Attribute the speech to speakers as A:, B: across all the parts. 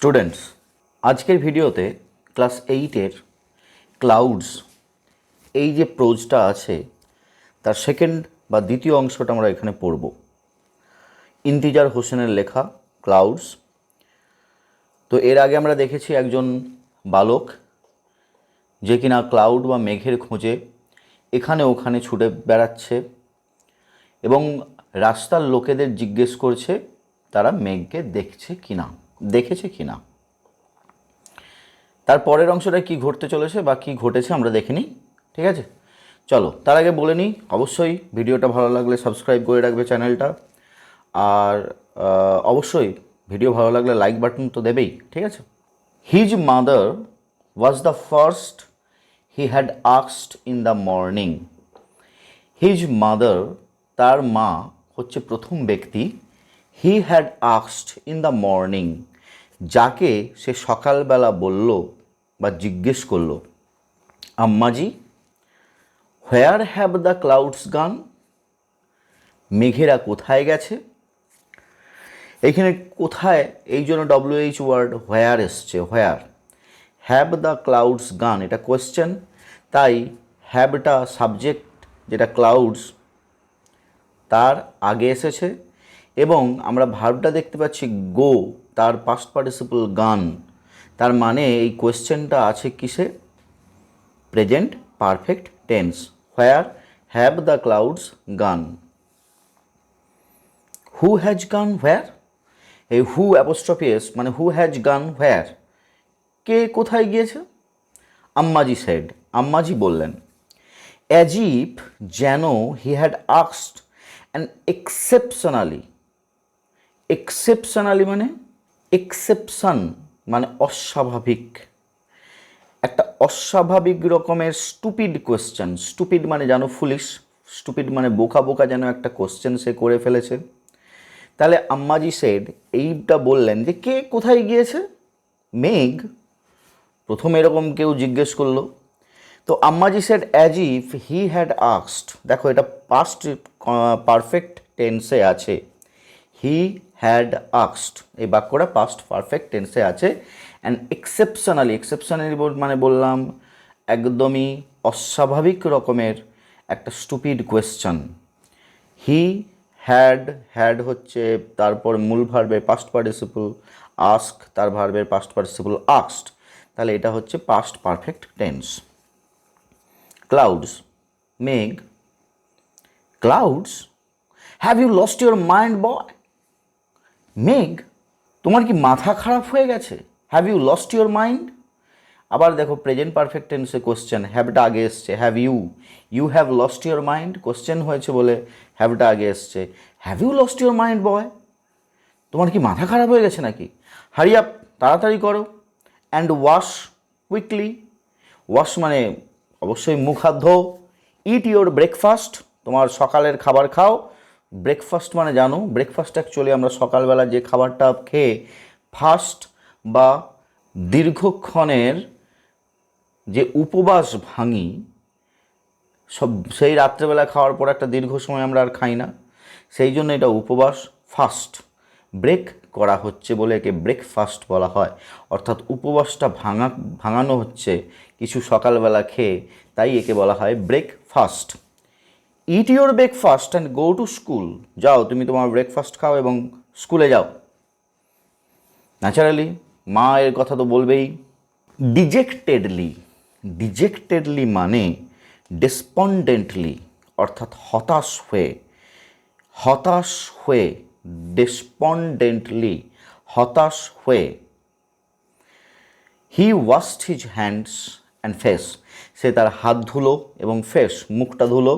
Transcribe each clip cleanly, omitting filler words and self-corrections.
A: Students, আজকের ভিডিওতে class 8-এর clouds এই যে প্রোজটা আছে তার সেকেন্ড বা দ্বিতীয় অংশটা আমরা এখানে পড়ব। ইন্তিজার হোসেনের লেখা ক্লাউডস। তো এর আগে আমরা দেখেছি একজন বালক যে কিনা ক্লাউড বা মেঘের খোঁজে এখানে ওখানে ছুটে বেড়াচ্ছে এবং রাস্তার লোকেদের জিজ্ঞেস করছে তারা মেঘকে দেখেছে কিনা। তার পরের অংশটা কি ঘটতে চলেছে বা কি ঘটেছে আমরা দেখে নিই, ঠিক আছে? চলো, তার আগে বলে নিই, অবশ্যই ভিডিওটা ভালো লাগলে সাবস্ক্রাইব করে রাখবে চ্যানেলটা, আর অবশ্যই ভিডিও ভালো লাগলে লাইক বাটন তো দেবেই, ঠিক আছে? His mother was the first he had asked in the morning. His mother, তার মা হচ্ছে প্রথম ব্যক্তি, হি had asked in the morning, যাকে সে সকালবেলা বলল বা জিজ্ঞেস করলো, আম্মাজি, হোয়ার হ্যাভ দ্য ক্লাউডস গান? মেঘেরা কোথায় গেছে? এইখানে কোথায় এই জন্য WH ওয়ার্ড হোয়ার এসছে, হোয়ার। হ্যাভ দ্য ক্লাউডস গান এটা কোয়েশ্চেন, তাই হ্যাভটা সাবজেক্ট যেটা ক্লাউডস তার আগে এসেছে এবং আমরা ভার্বটা দেখতে পাচ্ছি গো, তার পাস্ট পার্টিসিপল গান। তার মানে এই কোয়েশ্চেনটা আছে কিসে? Present perfect tense. Where have the clouds gone? Who has gone হোয়ার? এই হু অ্যাপোস্ট্রফি এস মানে হু হ্যাজ গান হোয়ার, কে কোথায় গিয়েছে? আম্মাজি সেড, আম্মাজি বললেন। অ্যাজ ইফ, যেন, হি had asked an exceptionally, exceptionally মানে এক্সেপশন মানে অস্বাভাবিক, একটা অস্বাভাবিক রকমের স্টুপিড কোয়েশ্চেন। স্টুপিড মানে জানো ফুলিশ, স্টুপিড মানে বোকা বোকা যেন একটা কোয়েশ্চেন সে করে ফেলেছে। তাহলে আম্মাজি সেড এইটা বললেন যে কে কোথায় গিয়েছে? মেঘ। প্রথম এরকম কেউ জিজ্ঞেস করলো, তো Ammaji said as if he had asked. দেখো এটা পাস্ট পারফেক্ট টেন্সে আছে, হি হ্যাড আস্কড, এই বাক্যটা পাস্ট পারফেক্ট টেন্সে আছে। অ্যান্ড এক্সেপশনালি, এক্সেপশনালি মানে বললাম একদমই অস্বাভাবিক রকমের একটা স্টুপিড কোয়েশ্চন। হি হ্যাড হচ্ছে তারপর মূল ভার্বের পাস্ট পার্টিসিপল, আস্ক তার ভার্বের পাস্ট পার্টিসিপল আস্কড, তাহলে এটা হচ্ছে পাস্ট পারফেক্ট টেন্স। ক্লাউডস, মেঘ। Clouds, have you lost your mind boy? মেঘ, তোমার কি মাথা খারাপ হয়ে গেছে? Have you lost your mind? আবার দেখো প্রেজেন্ট পারফেক্ট টেন্সে কোশ্চেন, হ্যাভটা আগে এসছে। Have you have lost your mind, question হয়েছে বলে হ্যাভটা আগে এসছে। Have you lost your mind boy? তোমার কি মাথা খারাপ হয়ে গেছে নাকি? হারি আপ, তাড়াতাড়ি করো। অ্যান্ড ওয়াশ কুইকলি, ওয়াশ মানে অবশ্যই মুখ হাত ধো। ইট ইউর ব্রেকফাস্ট, তোমার সকালের খাবার খাও। ব্রেকফাস্ট মানে জানো, ব্রেকফাস্ট অ্যাকচুয়ালি আমরা সকালবেলা যে খাবারটা খেয়ে ফাস্ট বা দীর্ঘক্ষণের যে উপবাস ভাঙি, সব সেই রাত্রেবেলা খাওয়ার পর একটা দীর্ঘ সময় আমরা আর খাই না, সেই জন্য এটা উপবাস, ফাস্ট। ব্রেক করা হচ্ছে বলে একে ব্রেকফাস্ট বলা হয়, অর্থাৎ উপবাসটা ভাঙানো হচ্ছে কিছু সকালবেলা খেয়ে, তাই একে বলা হয় breakfast. It your breakfast and go to school, যাও তুমি তোমার ব্রেকফাস্ট খাও এবং স্কুলে যাও। ন্যাচারালি মা এর কথা তো বলবেই। ডিজেক্টেডলি, ডিজেক্টেডলি মানে ডেসপন্ডেন্টলি অর্থাৎ হতাশ হয়ে, হতাশ হয়ে, ডেসপন্ডেন্টলি হতাশ হয়ে। He washed his hands and face, সে তার হাত ধুলো এবং ফেস মুখটা ধুলো।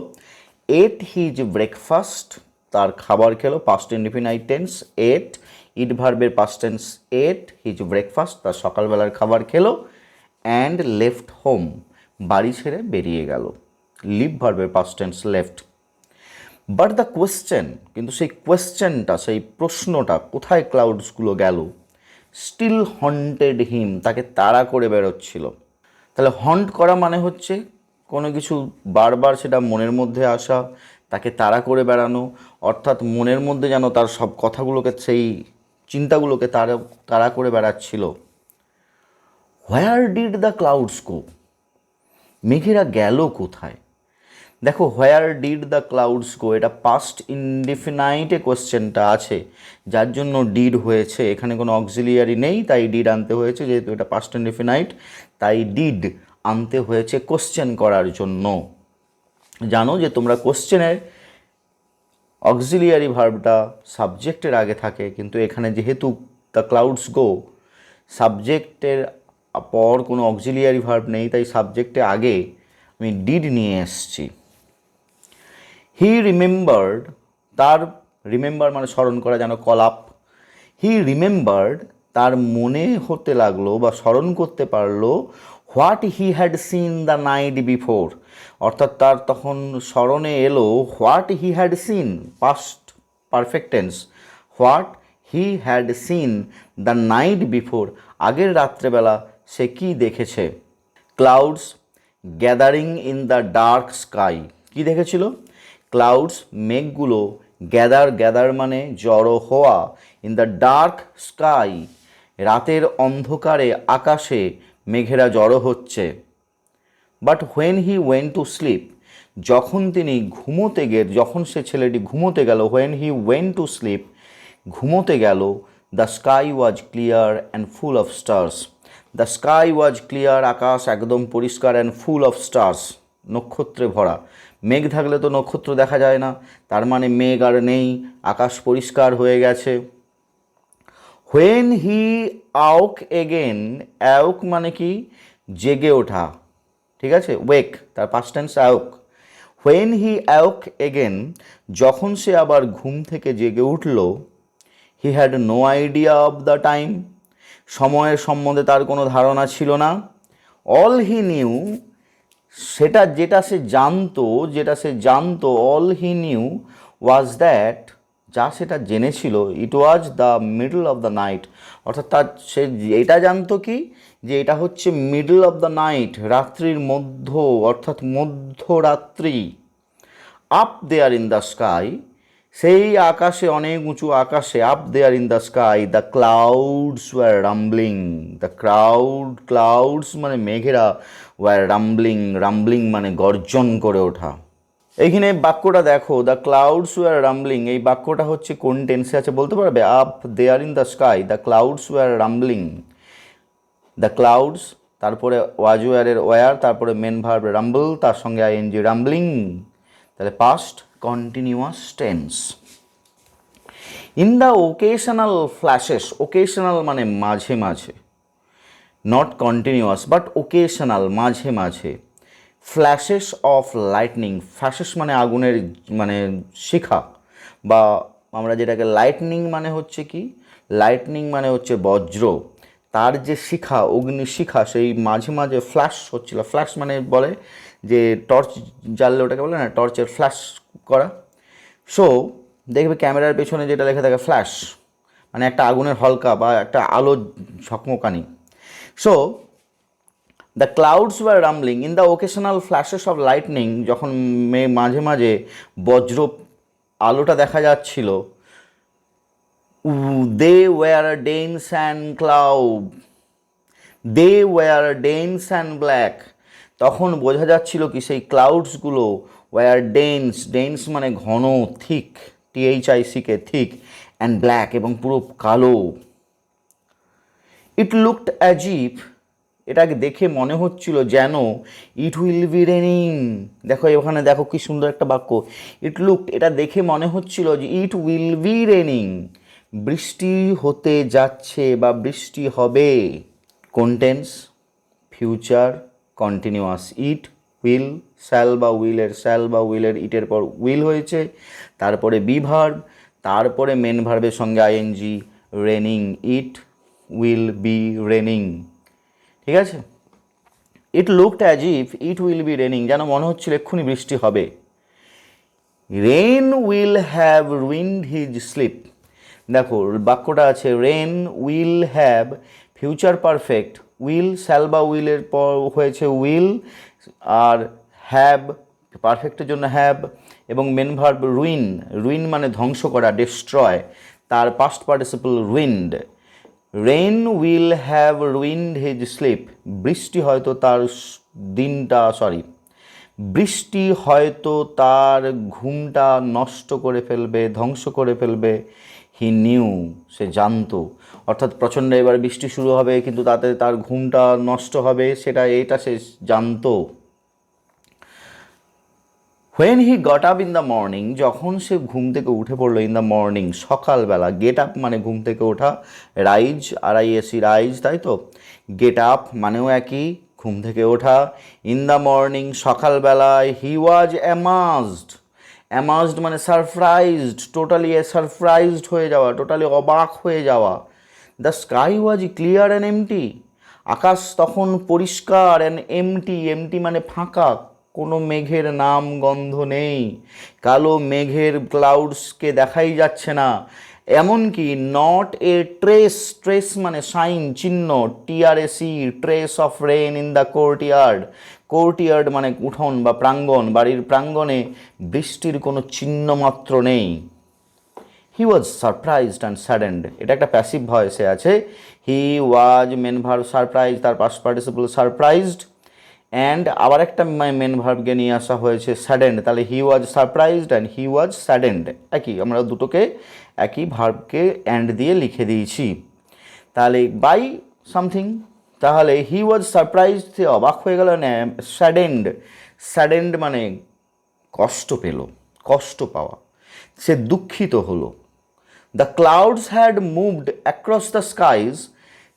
A: এট হিজ ব্রেকফাস্ট, তার খাবার খেলো, পাস্ট ইনডিফিনাইট টেন্স এট, ইট ভার্বের পাস্ট টেন্স এট, হিজ ব্রেকফাস্ট তার সকালবেলার খাবার খেলো। অ্যান্ড লেফট হোম, বাড়ি ছেড়ে বেরিয়ে গেল, লিভ ভার্বের past tense left. But the question, কিন্তু সেই কোয়েশ্চেনটা, সেই প্রশ্নটা, কোথায় ক্লাউডসগুলো গেল? স্টিল হন্টেড হিম, তাকে তাড়া করে বেরোচ্ছিল। তাহলে হন্ট করা মানে হচ্ছে কোনো কিছু বারবার সেটা মনের মধ্যে আসা, তাকে তাড়া করে বেড়ানো, অর্থাৎ মনের মধ্যে যেন তার সব কথাগুলোকে সেই চিন্তাগুলোকে তাড়া করে বেড়াচ্ছিল। হোয়ার ডিড দ্য ক্লাউডস গো, মেঘেরা গেল কোথায়? দেখো হোয়ার ডিড দ্য ক্লাউডস গো, এটা পাস্ট ইনডিফিনাইটে কোশ্চেনটা আছে, যার জন্য ডিড হয়েছে। এখানে কোনো অক্সিলিয়ারি নেই, তাই ডিড আনতে হয়েছে। যেহেতু এটা পাস্ট ইনডিফিনাইট, তাই ডিড আনতে হয়েছে কোশ্চেন করার জন্য। জানো যে তোমরা কোশ্চেনের অক্সিলিয়ারি ভার্বটা সাবজেক্টের আগে থাকে, কিন্তু এখানে যেহেতু দ্য ক্লাউডস গো সাবজেক্টের পর কোনো অক্সিলিয়ারি ভার্ব নেই, তাই সাবজেক্টে আগে আমি ডিড নিয়ে এসেছি। হি রিমেম্বার্ড, তার রিমেম্বার মানে স্মরণ করা, যেন কলাপ। হি রিমেম্বার্ড, তার মনে হতে লাগলো বা স্মরণ করতে পারলো what he had seen the night before, অর্থাৎ তার তখন স্মরণে এলো what he had seen, past perfect tense, what he had seen the night before, আগের রাত্রেবেলা সে কি দেখেছে। Clouds gathering in the dark sky, কি দেখেছিল? ক্লাউডস মেঘগুলো, গ্যাদার মানে জড়ো হওয়া, ইন দ্য ডার্ক স্কাই রাতের অন্ধকারে আকাশে মেঘেরা জড়ো হচ্ছে। But when he went to sleep, যখন তিনি যখন সে ছেলেটি ঘুমোতে গেল, when he went to sleep, ঘুমোতে গেল, the sky was clear and full of stars, the sky was clear, আকাশ একদম পরিষ্কার, অ্যান্ড ফুল অফ স্টার্স, নক্ষত্রে ভরা। মেঘ থাকলে তো নক্ষত্র দেখা যায় না, তার মানে মেঘ আর নেই, আকাশ পরিষ্কার হয়ে গেছে। হোয়েন হি আউক এগেন, অ্যাউক মানে কি? জেগে ওঠা, ঠিক আছে, ওয়েক, তার past tense awoke. When he awoke again, যখন সে আবার ঘুম থেকে জেগে উঠল, he had no idea of the time, সময়ের সম্বন্ধে তার কোনো ধারণা ছিল না। অল হি নিউ, যেটা সে জানতো, all he knew was that, যা সেটা জেনেছিল, it was the middle of the night, অর্থাৎ সে এটা জানতো কি, যে এটা হচ্ছে মিডল অফ দ্য নাইট, রাত্রির মধ্য, অর্থাৎ মধ্যরাত্রি। Up there in the sky, সেই আকাশে, অনেক উঁচু আকাশে, up there in the sky, the clouds were rumbling, the clouds মানে মেঘেরা, ওয়ার রাম্বলিং মানে গর্জন করে ওঠা। এইখানে বাক্যটা দেখো, দ্য ক্লাউডস ওয়ার রাম্বলিং, এই বাক্যটা হচ্ছে কোন টেন্সে আছে বলতে পারবে? Up there in the sky, the clouds were rumbling, the clouds, তারপরে ওয়াজ ওয়ারের ওয়ার, তারপরে মেন ভার্ব রাম্বল, তার সঙ্গে আইএনজি, রাম্বলিং, তাহলে past continuous tense. In the occasional flashes, occasional মানে মাঝে মাঝে, নট কন্টিনিউয়াস বাট ওকেশনাল, মাঝে মাঝে। ফ্ল্যাশেস অফ লাইটনিং, ফ্ল্যাশেস মানে আগুনের মানে শিখা, বা আমরা যেটাকে লাইটনিং মানে হচ্ছে কি, লাইটনিং মানে হচ্ছে বজ্র, তার যে শিখা, অগ্নিশিখা, সেই মাঝে মাঝে ফ্ল্যাশ হচ্ছিল। ফ্ল্যাশ মানে বলে যে টর্চ জ্বাললে ওটাকে বলে না, টর্চের ফ্ল্যাশ করা। সো দেখবে ক্যামেরার পেছনে যেটা লেখা থাকে ফ্ল্যাশ, মানে একটা আগুনের হলকা বা একটা আলো ঝকমকানি। So the clouds were rumbling in the occasional flashes of lightning, যখন মাঝে মাঝে বজ্র আলোটা দেখা যাচ্ছিল। They were dense and black, তখন বোঝা যাচ্ছিল কি, সেই ক্লাউডসগুলো ওয়ার ডেন্স মানে ঘন, thick, THICK, thick, and black এবং পুরো কালো। ইট লুকড অ্যাজ ইফ, এটাকে দেখে মনে হচ্ছিল যেন, ইট উইল বি রেনিং, দেখো এখানে দেখো কি সুন্দর একটা বাক্য, ইট লুকড, এটা দেখে মনে হচ্ছিল যে ইট উইল বি রেনিং, বৃষ্টি হতে যাচ্ছে বা বৃষ্টি হবে। কোন tense? Future continuous. It, will, shall বা উইলের ইটের পর উইল হয়েছে, তারপরে বি ভার্ব, তারপরে মেন ভার্বের সঙ্গে ING, raining, it will be raining, ঠিক আছে। It looked as if it will be raining, যেন মনে হচ্ছিল এক্ষুনি বৃষ্টি হবে। Rain will have ruined his sleep, দেখো বাক্যটা আছে rain will have, future perfect, will shall বা উইলের পর হয়েছে উইল, আর হ্যাভ পারফেক্টের জন্য হ্যাভ, এবং মেন ভার্ব রুইন মানে ধ্বংস করা, ডিস্ট্রয়, তার past participle ruined. Rain will have ruined his sleep, বৃষ্টি হয়তো তার বৃষ্টি হয়তো তার ঘুমটা নষ্ট করে ফেলবে, ধ্বংস করে ফেলবে। হি নিউ, সে জানতো, অর্থাৎ প্রচণ্ড এবার বৃষ্টি শুরু হবে কিন্তু তাতে তার ঘুমটা নষ্ট হবে, এটা সে জানতো। When he got up in the morning, যখন সে ঘুম থেকে উঠে পড়লো, ইন দ্য মর্নিং সকালবেলা, গেট আপ মানে ঘুম থেকে ওঠা, রাইজ RISE রাইজ, তাই তো, গেট আপ মানেও একই, ঘুম থেকে ওঠা। ইন দ্য মর্নিং সকালবেলায়, হি ওয়াজ অ্যামাজড মানে সারপ্রাইজড, টোটালি সারপ্রাইজড হয়ে যাওয়া, টোটালি অবাক হয়ে যাওয়া। The sky was clear and empty, আকাশ তখন পরিষ্কার, অ্যান্ড এমটি মানে ফাঁকা, কোনো মেঘের নাম গন্ধ নেই, কালো মেঘের ক্লাউডসকে দেখাই যাচ্ছে না, এমনকি নট এ ট্রেস মানে সাইন চিহ্ন, TRAC trace of rain in the courtyard মানে উঠোন বা প্রাঙ্গণ, বাড়ির প্রাঙ্গণে বৃষ্টির কোনো চিহ্ন মাত্র নেই। He was surprised and saddened, এটা একটা প্যাসিভ ভয়েসে আছে। He was main verb surprise, তার পাস্ট পার্টিসিপল সারপ্রাইজড, অ্যান্ড আবার একটা মেন ভার্বকে নিয়ে আসা হয়েছে স্যাডেন্ড, তাহলে he was surprised and he was saddened একই, আমরা দুটোকে একই ভার্বকে অ্যান্ড দিয়ে লিখে দিয়েছি। তাহলে বাই সামথিং, তাহলে হি ওয়াজ সারপ্রাইজড, সে অবাক হয়ে গেল, স্যাডেন্ড মানে কষ্ট পেল, কষ্ট পাওয়া, সে দুঃখিত হলো। The clouds had moved across the skies,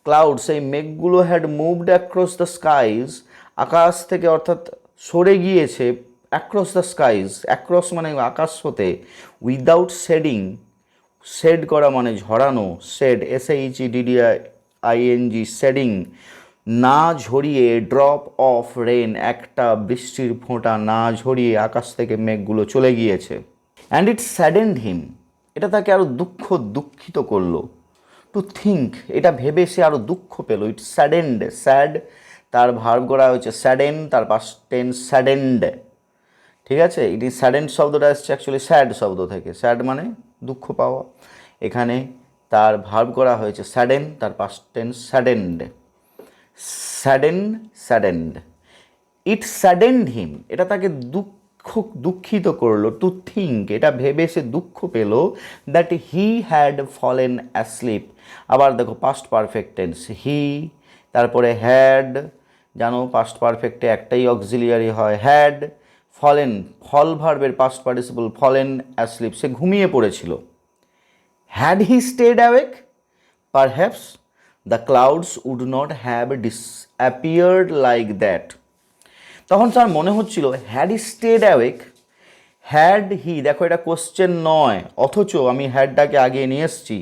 A: clouds এই মেঘগুলো had moved across the skies, আকাশ থেকে অর্থাৎ সরে গিয়েছে, অ্যাক্রস দ্য স্কাইজ, অ্যাক্রস মানে আকাশ হতে, উইদাউট শেডিং, শেড করা মানে ঝরানো, শেড SHEDDING শেডিং, না ঝরিয়ে, ড্রপ অফ রেন একটা বৃষ্টির ফোঁটা না ঝরিয়ে আকাশ থেকে মেঘগুলো চলে গিয়েছে। অ্যান্ড ইট স্যাডেন্ড হিম, এটা তাকে আরও দুঃখিত করলো। টু থিঙ্ক, এটা ভেবে সে আরও দুঃখ পেল। ইট স্যাডেন্ড, স্যাড তার ভার্ব করা হয়েছে স্যাডেন, তার পাস্ট টেন্স স্যাডেন্ড, ঠিক আছে। এটি স্যাডেন্ড শব্দটা আসছে অ্যাকচুয়ালি স্যাড শব্দ থেকে, স্যাড মানে দুঃখ পাওয়া, এখানে তার ভার্ব করা হয়েছে স্যাডেন, তার পাস্ট টেন্স স্যাডেন্ড, স্যাডেন্ড। ইট স্যাডেন্ড হিম, এটা তাকে দুঃখিত করলো। টু থিঙ্ক, এটা ভেবে সে দুঃখ পেল, that he had fallen asleep, আবার দেখো পাস্ট পারফেক্ট টেন্স, হি তারপরে হ্যাড, জানো পাস্ট পারফেক্টে একটাই অক্সিলিয়ারি হয় হ্যাড, ফলেন ফল ভার্বের পাস্ট পার্টিসিপল ফলেন অ্যাসলিপ, সে ঘুমিয়ে পড়েছিল। Had he stayed awake, perhaps the clouds would not have disappeared like that, তখন তার মনে হচ্ছিল had he stayed awake, had he, দেখো এটা কোশ্চেন নয়, অথচ আমি হ্যাডটাকে আগে নিয়ে এসেছি।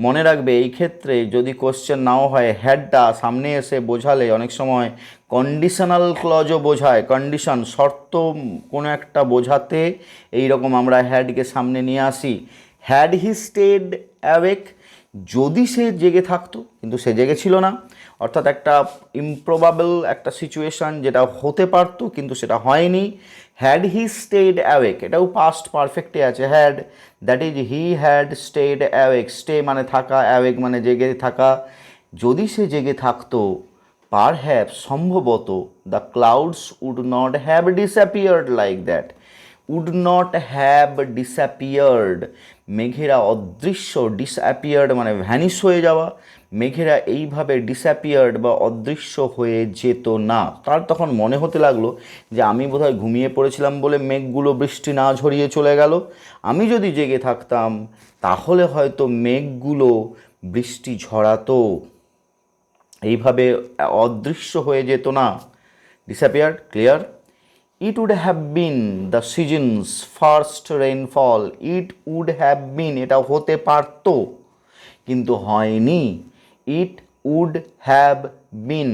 A: মনে রাখবে এই ক্ষেত্রে যদি কোশ্চেন নাও হয়, হ্যাডটা সামনে এসে বোঝালে অনেক সময় কন্ডিশনাল ক্লজও বোঝায়, কন্ডিশন শর্ত কোনো একটা বোঝাতে এই রকম আমরা হ্যাডকে সামনে নিয়ে আসি। হ্যাড হি স্টেড অ্যাওয়েক, যদি সে জেগে থাকতো, কিন্তু সে জেগে ছিল না, অর্থাৎ একটা ইমপ্রবাবল একটা সিচুয়েশান, যেটা হতে পারতো কিন্তু সেটা হয়নি। হ্যাড হি স্টেড অ্যাওয়েক, এটাও পাস্ট পারফেক্টে আছে had, that is he had stayed awake, stay মানে থাকা, অ্যাওয়েক মানে জেগে থাকা, যদি সে জেগে থাকতো, পারহ্যাপস সম্ভবত, the clouds would not have disappeared like that, would not have disappeared, মেঘেরা অদৃশ্য, ডিসঅ্যাপিয়ার্ড মানে ভ্যানিশ হয়ে যাওয়া, মেঘেরা এইভাবে ডিসঅ্যাপিয়ার্ড বা অদৃশ্য হয়ে যেত না। তার তখন মনে হতে লাগলো যে আমি বোধহয় ঘুমিয়ে পড়েছিলাম বলে মেঘগুলো বৃষ্টি না ঝরিয়ে চলে গেল, আমি যদি জেগে থাকতাম তাহলে হয়তো মেঘগুলো বৃষ্টি ঝরাতো, এইভাবে অদৃশ্য হয়ে যেত না, disappeared, clear. It would have been the season's first rainfall, it would have been, এটা হতে পারত কিন্তু হয়নি। It would have been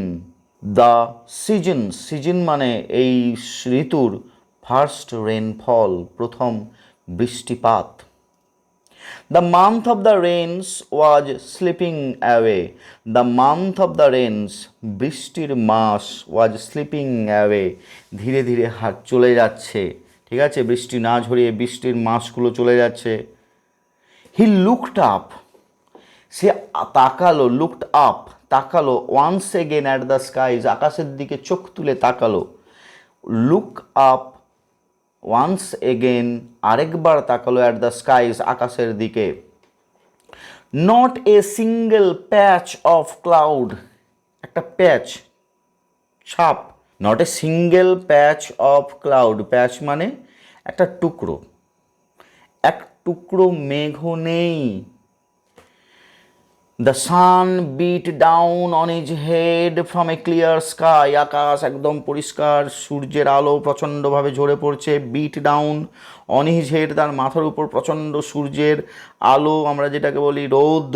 A: the season মানে এই ঋতুর, ফার্স্ট রেইনফল প্রথম বৃষ্টিপাত। The month of the rains was slipping away, the month of the rains বৃষ্টির মাস, ওয়াজ স্লিপিং অ্যাওয়ে ধীরে ধীরে চলে যাচ্ছে, ঠিক আছে, বৃষ্টি না ঝরিয়ে বৃষ্টির মাসগুলো চলে যাচ্ছে। হি লুকড আপ, সে তাকালো, লুকড আপ তাকালো, once again at the skies, আকাশের দিকে চোখ তুলে তাকালো, লুক আপ ওয়ান্স এগেন আরেকবার তাকালো, অ্যাট দ্য স্কাইজ আকাশের দিকে, not a single patch of cloud, একটা প্যাচ ছাপ, not a single patch of cloud, patch মানে একটা টুকরো, এক টুকরো মেঘও নেই। The sun beat down on his head from a clear sky, আকাশ একদম পরিষ্কার, সূর্যের আলো প্রচণ্ডভাবে ঝরে পড়ছে, beat down on his head, তার মাথার উপর প্রচণ্ড সূর্যের আলো, আমরা যেটাকে বলি রোদ,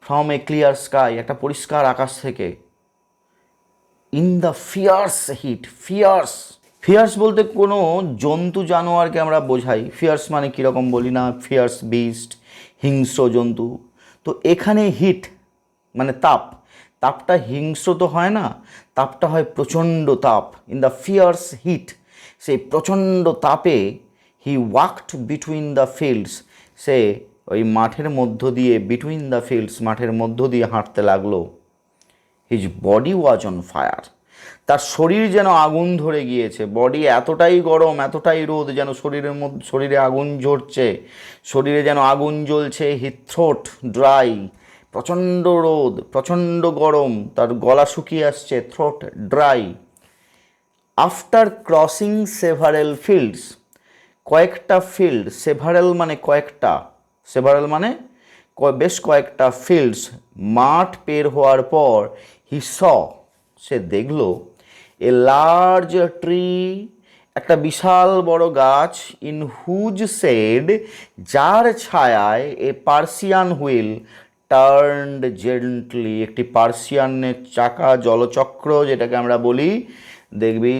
A: ফ্রম এ ক্লিয়ার স্কাই, একটা পরিষ্কার আকাশ থেকে, in the fierce heat, fierce, fierce বলতে কোনো জন্তু জানোয়ারকে আমরা বোঝাই, ফিয়ার্স মানে কীরকম বলি না, ফিয়ার্স বিস্ট, হিংস্র জন্তু, তো এখানে হিট মানে তাপ, তাপটা হিংস্র তো হয় না, তাপটা হয় প্রচণ্ড তাপ, ইন দ্য ফিয়ার্স হিট, সেই প্রচণ্ড তাপে হি ওয়াকড বিটুইন দ্য ফিল্ডস, সে ওই মাঠের মধ্য দিয়ে, বিটুইন দ্য ফিল্ডস মধ্যের মধ্য দিয়ে হাঁটতে লাগলো, his body was on fire, তার শরীর যেন আগুন ধরে গিয়েছে, বডি এতটাই গরম, এতটাই রোদ, যেন শরীরের মধ্যে, শরীরে আগুন জ্বলছে, শরীরে যেন আগুন জ্বলছে, হিজ থ্রোট ড্রাই, প্রচণ্ড রোদ, প্রচণ্ড গরম, তার গলা শুকিয়ে আসছে, throat dry. After crossing several fields, কয়েকটা ফিল্ড, সেভারেল মানে কয়েকটা, সেভারেল মানে বেশ কয়েকটা ফিল্ডস, মাঠ পের হওয়ার পর, হি স, সে দেখল, এ লার্জ ট্রি, একটা বিশাল বড় গাছ, ইন হুজ শেড, যার ছায়ায় এ পার্সিয়ান হুইল টার্নড জেন্টলি, একটি পার্সিয়ানের চাকা, জলচক্র যেটাকে আমরা বলি, দেখবি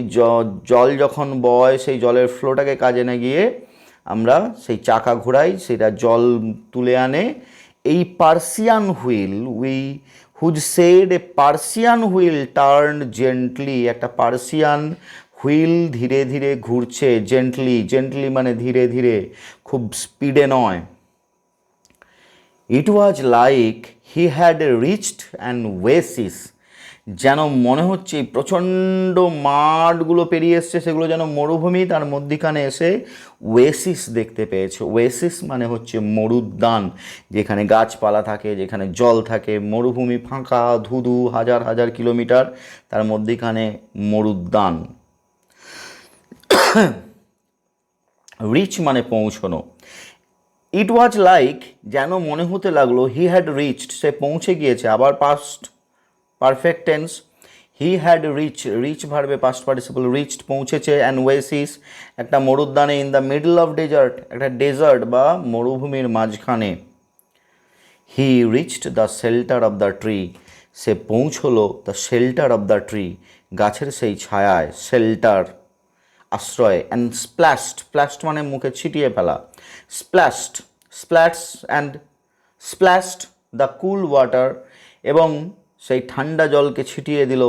A: জল যখন বয় সেই জলের ফ্লোটাকে কাজে না গিয়ে আমরা সেই চাকা ঘোরাই, সেটা জল তুলে আনে, এই পার্সিয়ান হুইল, হুজ সেড এ পার্সিয়ান হুইল টার্ন জেন্টলি, একটা পার্সিয়ান হুইল ধীরে ধীরে ঘুরছে, জেন্টলি, জেন্টলি মানে ধীরে ধীরে, খুব স্পিডে নয়। It was like he had reached an oasis, যেন মনে হচ্ছে প্রচণ্ড মাঠগুলো পেরিয়ে এসছে, সেগুলো যেন মরুভূমি, তার মধ্যিখানে এসে ওয়েসিস দেখতে পেয়েছে, ওয়েসিস মানে হচ্ছে মরুদ্যান, যেখানে গাছপালা থাকে, যেখানে জল থাকে, মরুভূমি ফাঁকা ধুধু হাজার হাজার কিলোমিটার, তার মধ্যিখানে মরুদ্যান। রিচ মানে পৌঁছনো, ইট ওয়াজ লাইক যেন মনে হতে লাগলো, হি হ্যাড রিচড, সে পৌঁছে গিয়েছে, আবার past perfect tense, he had reach, reach ভার্বে পাস্ট পার্টিসিপল, রিচড পৌঁছেছে, অ্যান ওয়েসিস একটা মরুদ্যানে, in the middle of desert একটা ডেজার্ট বা মরুভূমির মাঝখানে, he reached the shelter of the tree, সে পৌঁছলো the shelter of the tree, গাছের সেই ছায়ায়, শেল্টার আশ্রয়, অ্যান্ড স্প্ল্যাশড, স্প্ল্যাশড মানে মুখে ছিটিয়ে ফেলা, splashed, স্প্ল্যাটস and splashed the cool water, এবং সেই ঠান্ডা জলকে ছিটিয়ে দিল,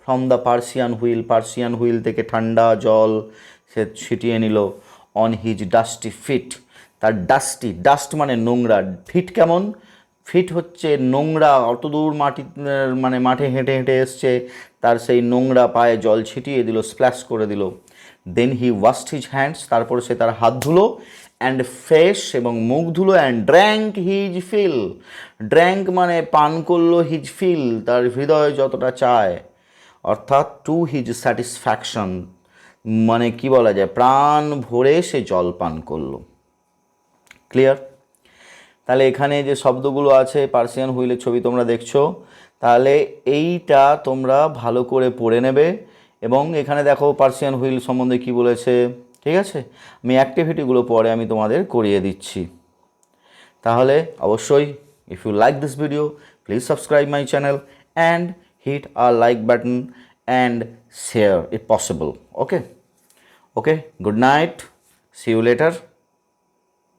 A: from the Persian wheel, Persian wheel থেকে ঠান্ডা জল সে ছিটিয়ে নিল, অন হিজ ডাস্টি ফিট, তার ডাস্টি, ডাস্ট মানে নোংরা, ফিট কেমন, ফিট হচ্ছে নোংরা, অত দূর মাটি মানে মাঠে হেঁটে হেঁটে এসছে, তার সেই নোংরা পায়ে জল ছিটিয়ে দিল, স্প্ল্যাশ করে দিল। দেন হি ওয়াশড হিজ হ্যান্ডস, তারপর সে তার হাত ধুলো, অ্যান্ড ফেস এবং মুখ ধুলো, and drank his fill, drank মানে পান করলো, হিজ ফিল তার হৃদয় যতটা চায়, অর্থাৎ টু হিজ স্যাটিসফ্যাকশন, মানে কি বলা যায়, প্রাণ ভরে সে জল পান করলো। ক্লিয়ার? তাহলে এখানে যে শব্দগুলো আছে, পার্সিয়ান হুইলের ছবি তোমরা দেখছো, তাহলে এইটা তোমরা ভালো করে পড়ে নেবে, এবং এখানে দেখো পার্সিয়ান হুইল সম্বন্ধে কি বলেছে, ঠিক আছে? আমি অ্যাক্টিভিটিগুলো পরে আমি তোমাদের করিয়ে দিচ্ছি। তাহলে অবশ্যই, if you like this video, please subscribe my channel and hit a like button and share it possible. Okay, good night, see you letter.